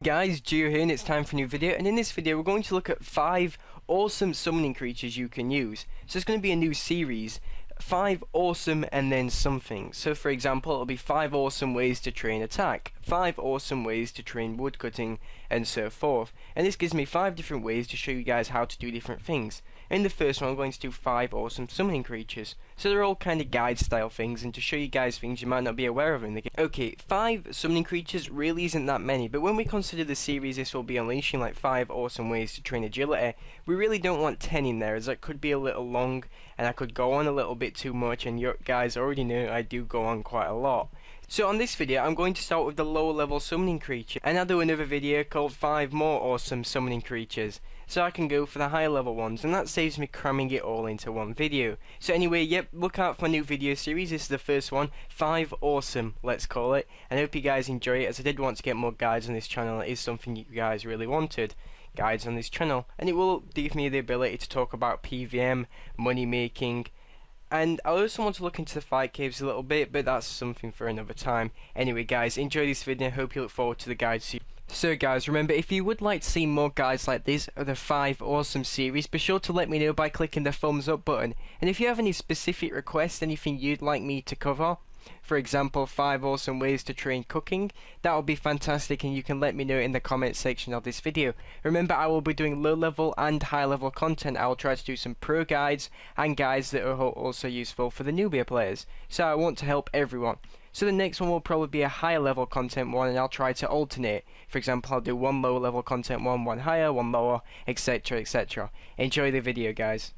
Guys, Geo here, and it's time for a new video, and in this video we're going to look at 5 awesome summoning creatures you can use. So it's going to be a new series, 5 awesome and then something. So for example, it'll be 5 awesome ways to train attack, 5 awesome ways to train woodcutting, and so forth. And this gives me 5 different ways to show you guys how to do different things. In the first one I'm going to do 5 awesome summoning creatures. So they're all kind of guide style things and to show you guys things you might not be aware of in the game. Okay, 5 summoning creatures really isn't that many, but when we consider the series this will be unleashing like 5 awesome ways to train agility, we really don't want 10 in there as that could be a little long and I could go on a little bit too much, and you guys already know I do go on quite a lot. So on this video I'm going to start with the lower level summoning creature, and I'll do another video called 5 more awesome summoning creatures, so I can go for the higher level ones, and that saves me cramming it all into one video. So anyway, yep, look out for a new video series. This is the first one, 5 awesome, let's call it, and I hope you guys enjoy it, as I did want to get more guides on this channel. It is something you guys really wanted, guides on this channel, and it will give me the ability to talk about PVM, money making, and I also want to look into the fight caves a little bit, but that's something for another time. Anyway guys, enjoy this video, hope you look forward to the guides. So guys, remember, if you would like to see more guides like this of the 5 awesome series, be sure to let me know by clicking the thumbs up button. And if you have any specific requests, anything you'd like me to cover, for example 5 awesome ways to train cooking, that would be fantastic, and you can let me know in the comment section of this video. Remember, I will be doing low level and high level content. I will try to do some pro guides and guides that are also useful for the newbie players, so I want to help everyone. So the next one will probably be a higher level content one, and I'll try to alternate. For example, I'll do one lower level content one higher, one lower, etc, etc. Enjoy the video guys.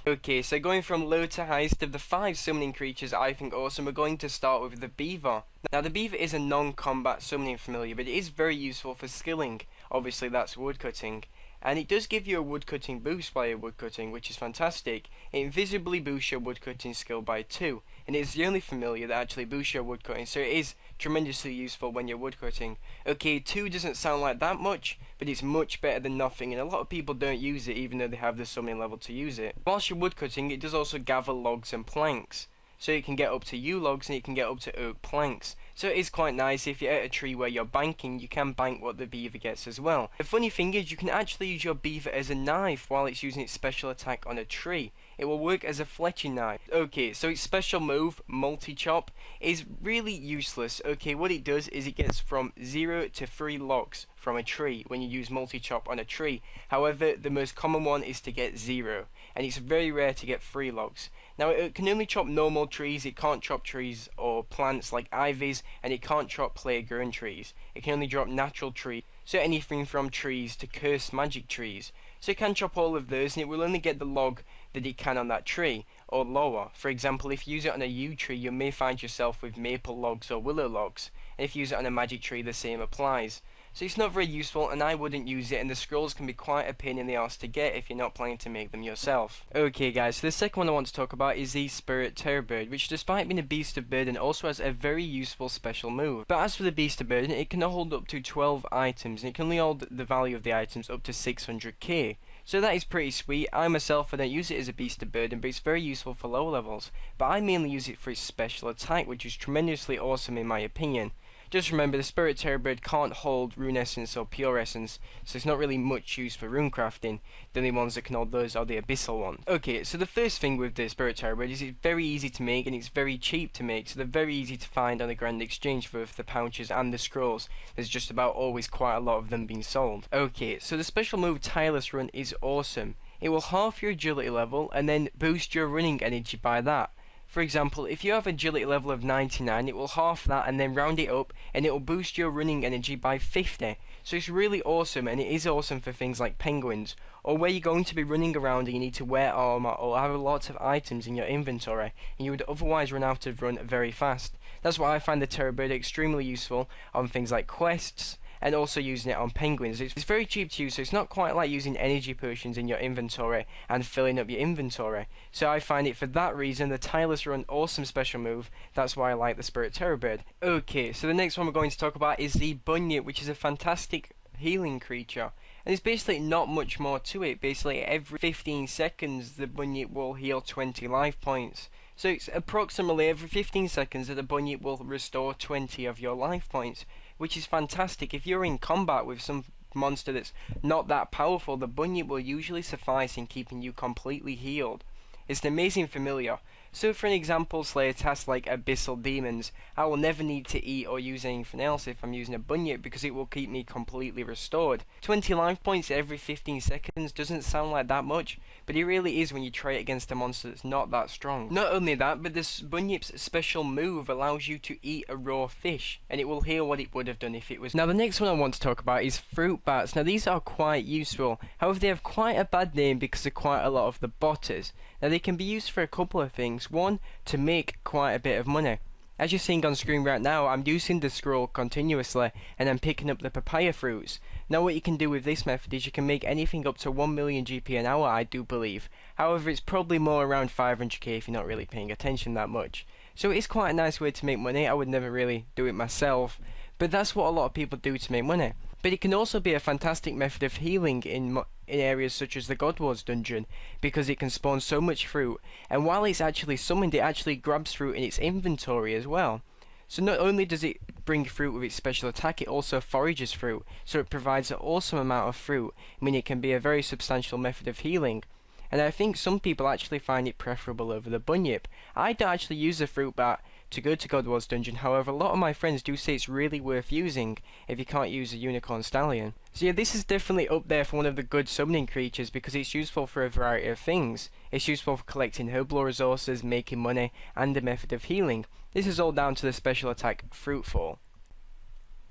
Okay, so going from low to highest of the 5 summoning creatures I think awesome, we're going to start with the beaver. Now the beaver is a non-combat summoning familiar, but it is very useful for skilling. Obviously that's woodcutting. And it does give you a woodcutting boost by your woodcutting, which is fantastic. It invisibly boosts your woodcutting skill by 2, and it's the only familiar that actually boosts your woodcutting, so it is tremendously useful when you're woodcutting. Okay, 2 doesn't sound like that much, but it's much better than nothing, and a lot of people don't use it even though they have the summoning level to use it. Whilst you're woodcutting, it does also gather logs and planks. So it can get up to yew logs and it can get up to oak planks. So it is quite nice. If you're at a tree where you're banking, you can bank what the beaver gets as well. The funny thing is, you can actually use your beaver as a knife while it's using its special attack on a tree. It will work as a fletching knife. Okay, so its special move, multi-chop, is really useless. Okay, what it does is it gets from 0 to 3 logs from a tree when you use multi-chop on a tree. However, the most common one is to get 0, and it's very rare to get 3 logs. Now it can only chop normal trees, it can't chop trees or plants like ivies, and it can't chop plague grown trees. It can only drop natural trees, so anything from trees to cursed magic trees. So it can chop all of those, and it will only get the log that it can on that tree, or lower. For example, if you use it on a yew tree, you may find yourself with maple logs or willow logs, and if you use it on a magic tree, the same applies. So it's not very useful, and I wouldn't use it, and the scrolls can be quite a pain in the arse to get if you're not planning to make them yourself. Okay guys, so the second one I want to talk about is the Spirit Terror Bird, which despite being a beast of burden also has a very useful special move. But as for the beast of burden, it can hold up to 12 items, and it can only hold the value of the items up to 600k. So that is pretty sweet. I myself, I don't use it as a beast of burden, but it's very useful for lower levels. But I mainly use it for its special attack, which is tremendously awesome in my opinion. Just remember, the Spirit Terror Bird can't hold Rune Essence or Pure Essence, so it's not really much use for rune crafting. The only ones that can hold those are the Abyssal ones. Okay, so the first thing with the Spirit Terror Bird is it's very easy to make and it's very cheap to make, so they're very easy to find on the Grand Exchange for both the pouches and the scrolls. There's just about always quite a lot of them being sold. Okay, so the special move Tireless Run is awesome. It will half your agility level and then boost your running energy by that. For example, if you have agility level of 99, it will half that and then round it up, and it will boost your running energy by 50. So it's really awesome, and it is awesome for things like penguins, or where you're going to be running around and you need to wear armor or have lots of items in your inventory, and you would otherwise run out of run very fast. That's why I find the Terror Bird extremely useful on things like quests, and also using it on penguins. It's very cheap to use, so it's not quite like using energy potions in your inventory and filling up your inventory. So I find it for that reason, the Tireless Run, awesome special move. That's why I like the Spirit Terror Bird. Okay, so the next one we're going to talk about is the Bunyip, which is a fantastic healing creature. And there's basically not much more to it. Basically every 15 seconds the Bunyip will heal 20 life points. So it's approximately every 15 seconds that the Bunyip will restore 20 of your life points, which is fantastic. If you're in combat with some monster that's not that powerful, the bunyip will usually suffice in keeping you completely healed. It's an amazing familiar. So for an example, Slayer tasks like Abyssal Demons, I will never need to eat or use anything else if I'm using a bunyip because it will keep me completely restored. 20 life points every 15 seconds doesn't sound like that much, but it really is when you try it against a monster that's not that strong. Not only that, but this bunyip's special move allows you to eat a raw fish, and it will heal what it would have done if it was... Now the next one I want to talk about is fruit bats. Now these are quite useful, however they have quite a bad name because of quite a lot of the botters. Now they can be used for a couple of things. One, to make quite a bit of money. As you're seeing on screen right now, I'm using the scroll continuously and I'm picking up the papaya fruits. Now what you can do with this method is you can make anything up to 1 million GP an hour, I do believe. However, it's probably more around 500k if you're not really paying attention that much. So it's quite a nice way to make money. I would never really do it myself, but that's what a lot of people do to make money. But it can also be a fantastic method of healing in areas such as the God Wars dungeon, because it can spawn so much fruit, and while it's actually summoned, it actually grabs fruit in its inventory as well. So not only does it bring fruit with its special attack, it also forages fruit, so it provides an awesome amount of fruit, meaning it can be a very substantial method of healing. And I think some people actually find it preferable over the bunyip. I don't actually use the fruit bat to go to God Wars dungeon, however a lot of my friends do say it's really worth using if you can't use a unicorn stallion. So yeah, this is definitely up there for one of the good summoning creatures because it's useful for a variety of things. It's useful for collecting herbal resources, making money, and a method of healing. This is all down to the special attack Fruitfall.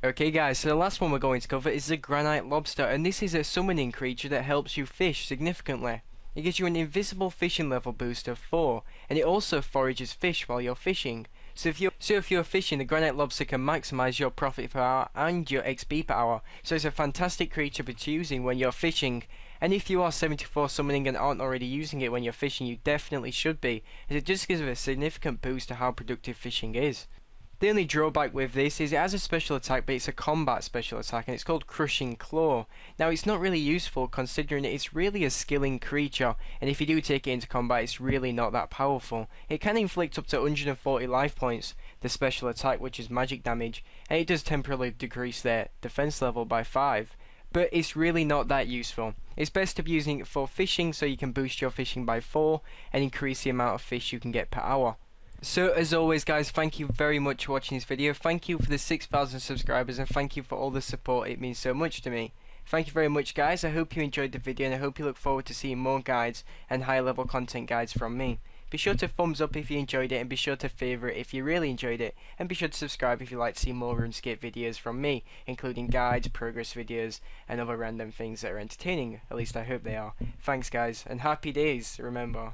Okay guys, so the last one we're going to cover is the Granite Lobster, and this is a summoning creature that helps you fish significantly. It gives you an invisible fishing level boost of 4, and it also forages fish while you're fishing. So if you're fishing, the Granite Lobster can maximize your profit per hour and your XP per hour. So it's a fantastic creature to be using when you're fishing. And if you are 74 summoning and aren't already using it when you're fishing, you definitely should be, as it just gives a significant boost to how productive fishing is. The only drawback with this is it has a special attack, but it's a combat special attack, and it's called Crushing Claw. Now it's not really useful considering it's really a skilling creature, and if you do take it into combat it's really not that powerful. It can inflict up to 140 life points, the special attack, which is magic damage, and it does temporarily decrease their defense level by 5. But it's really not that useful. It's best to be using it for fishing so you can boost your fishing by 4 and increase the amount of fish you can get per hour. So as always guys, thank you very much for watching this video. Thank you for the 6,000 subscribers, and thank you for all the support. It means so much to me. Thank you very much guys. I hope you enjoyed the video, and I hope you look forward to seeing more guides and high level content guides from me. Be sure to thumbs up if you enjoyed it, and be sure to favourite if you really enjoyed it, and be sure to subscribe if you'd like to see more RuneScape videos from me, including guides, progress videos, and other random things that are entertaining. At least I hope they are. Thanks guys, and happy days, remember.